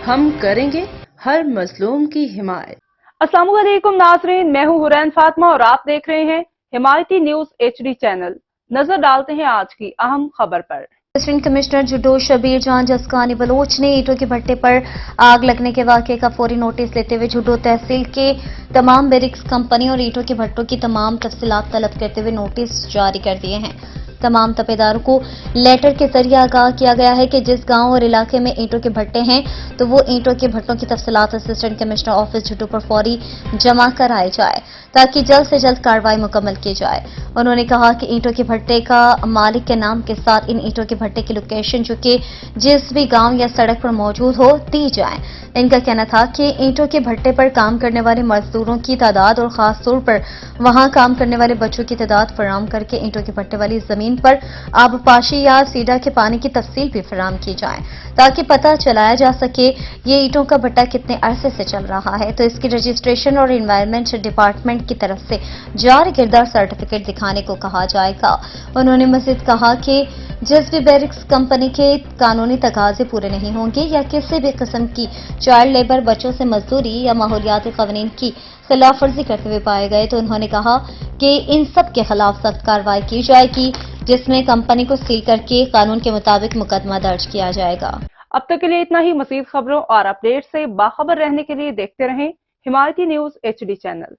ہم کریں گے ہر مظلوم کی حمایت۔ السلام علیکم ناظرین، میں ہوں حورین فاطمہ اور آپ دیکھ رہے ہیں حمایتی نیوز HD چینل۔ نظر ڈالتے ہیں آج کی اہم خبر پر۔ اسسٹنٹ کمشنر جڈو شبیر جان جسکانی بلوچ نے اینٹوں کے بھٹے پر آگ لگنے کے واقعے کا فوری نوٹس لیتے ہوئے جڈو تحصیل کے تمام بیرکس کمپنی اور اینٹوں کے بھٹوں کی تمام تفصیلات طلب کرتے ہوئے نوٹس جاری کر دیے ہیں۔ تمام تپیداروں کو لیٹر کے ذریعے آگاہ کیا گیا ہے کہ جس گاؤں اور علاقے میں اینٹوں کے بھٹے ہیں تو وہ اینٹوں کے بھٹوں کی تفصیلات اسسٹنٹ کمشنر آفس جڈو پر فوری جمع کرائے جائے تاکہ جلد سے جلد کارروائی مکمل کی جائے۔ انہوں نے کہا کہ اینٹوں کے بھٹے کا مالک کے نام کے ساتھ ان اینٹوں کے بھٹے کی لوکیشن جو کہ جس بھی گاؤں یا سڑک پر موجود ہو دی جائیں۔ ان کا کہنا تھا کہ اینٹوں کے بھٹے پر کام کرنے والے مزدوروں کی تعداد اور خاص طور پر وہاں کام کرنے والے بچوں کی تعداد فراہم کر کے اینٹوں کے بھٹے والی زمین پر آبپاشی یا سیڈا کے پانی کی تفصیل بھی فراہم کی جائے تاکہ پتہ چلایا جا سکے یہ اینٹوں کا بھٹا کتنے عرصے سے چل رہا ہے تو اس کی رجسٹریشن اور انوائرمنٹ ڈپارٹمنٹ کی طرف سے جاری کردہ سرٹیفکیٹ دکھانے کو کہا جائے گا۔ انہوں نے مزید کہا کہ جس بھی بیرکس کمپنی کے قانونی تقاضے پورے نہیں ہوں گے یا کسی بھی قسم کی چائلڈ لیبر بچوں سے مزدوری یا ماحولیاتی قوانین کی خلاف ورزی کرتے ہوئے پائے گئے تو انہوں نے کہا کہ ان سب کے خلاف سخت کارروائی کی جائے گی جس میں کمپنی کو سیل کر کے قانون کے مطابق مقدمہ درج کیا جائے گا۔ اب تک کے لیے اتنا ہی۔ مزید خبروں اور اپڈیٹ سے باخبر رہنے کے لیے دیکھتے رہیں حمایتی نیوز HD چینل۔